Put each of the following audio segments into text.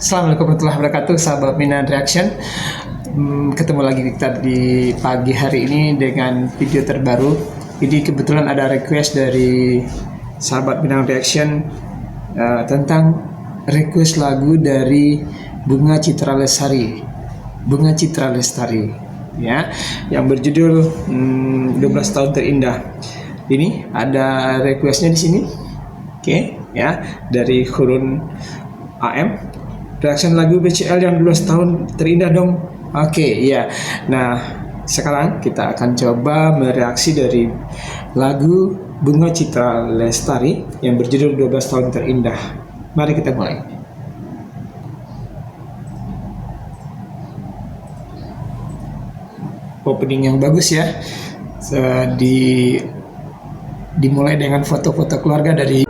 Assalamualaikum warahmatullahi wabarakatuh, sahabat Minnan Reaction. Ketemu lagi kita di pagi hari ini dengan video terbaru. Jadi kebetulan ada request dari sahabat Minnan Reaction tentang request lagu dari Bunga Citra Lestari. Bunga Citra Lestari, ya, yang berjudul 12 tahun terindah. Ini ada requestnya di sini, oke, ya, dari Khurun AM. Reaction lagu BCL yang 12 tahun terindah dong. Oke, ya. Nah, sekarang kita akan coba mereaksi dari lagu Bunga Citra Lestari yang berjudul 12 tahun terindah. Mari kita mulai. Opening yang bagus ya. Dimulai dengan foto-foto keluarga dari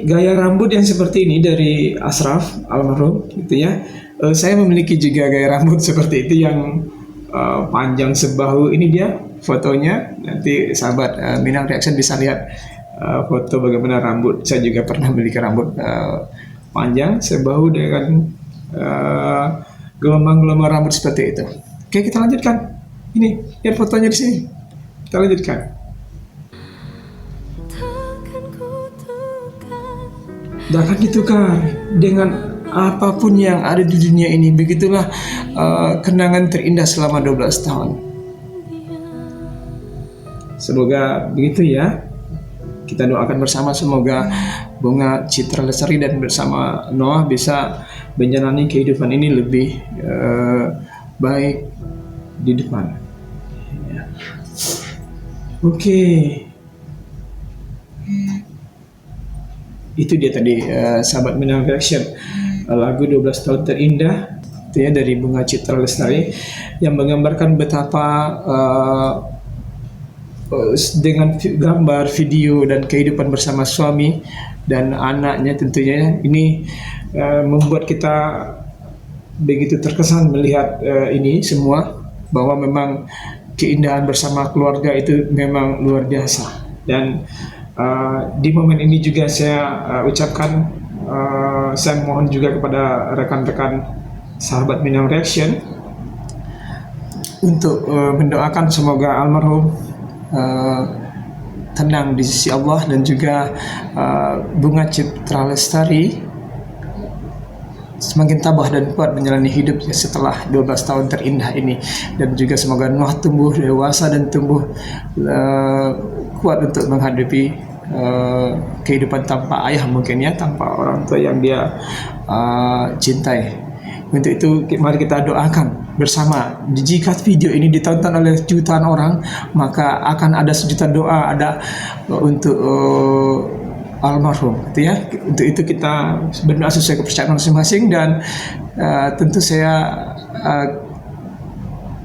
gaya rambut yang seperti ini dari Ashraf almarhum, gitu ya. Saya memiliki juga gaya rambut seperti itu yang panjang sebahu. Ini dia fotonya. Nanti sahabat Minnan Reaction bisa lihat foto bagaimana rambut. Saya juga pernah memiliki rambut panjang sebahu dengan gelombang-gelombang rambut seperti itu. Oke, kita lanjutkan. Ini lihat fotonya di sini. Kita lanjutkan. Dan akan ditukar dengan apapun yang ada di dunia ini. Begitulah kenangan terindah selama 12 tahun. Semoga begitu ya. kita doakan bersama semoga Bunga Citra Lestari dan bersama Noah bisa menjalani kehidupan ini lebih baik di depan. Ya. Oke. Itu dia tadi sahabat Minang Reaction, lagu 12 tahun terindah itu ya dari Bunga Citra Lestari yang menggambarkan betapa dengan gambar, video dan kehidupan bersama suami dan anaknya tentunya ini membuat kita begitu terkesan melihat ini semua, bahwa memang keindahan bersama keluarga itu memang luar biasa. Dan di momen ini juga saya ucapkan, saya mohon juga kepada rekan-rekan sahabat Minang Reaction untuk mendoakan semoga almarhum tenang di sisi Allah, dan juga Bunga Citra Lestari semakin tabah dan kuat menjalani hidupnya setelah 12 tahun terindah ini, dan juga semoga Noah tumbuh dewasa dan tumbuh kuat untuk menghadapi kehidupan tanpa ayah mungkin ya, tanpa orang tua yang dia cintai. Untuk itu mari kita doakan bersama. Jika video ini ditonton oleh jutaan orang, maka akan ada sejuta doa ada untuk almarhum, gitu ya. Untuk itu kita berdoa sesuai kepercayaan masing-masing, dan tentu saya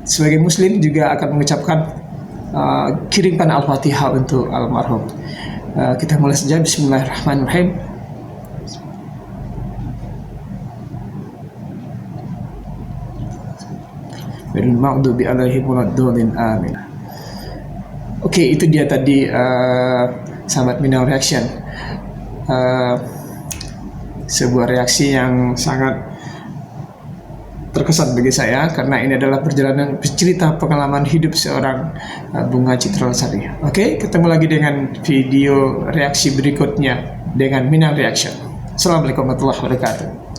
sebagai muslim juga akan mengucapkan kirimkan Al-Fatihah untuk almarhum. Kita mulai saja. Bismillahirrahmanirrahim. Bil maghdubi alaihim waladdallin, amin. Oke, itu dia tadi sahabat Minang Reaction, sebuah reaksi yang sangat terkesan bagi saya karena ini adalah perjalanan cerita pengalaman hidup seorang Bunga Citra Lestari. Oke, ketemu lagi dengan video reaksi berikutnya dengan Minang Reaction. Assalamualaikum warahmatullahi wabarakatuh.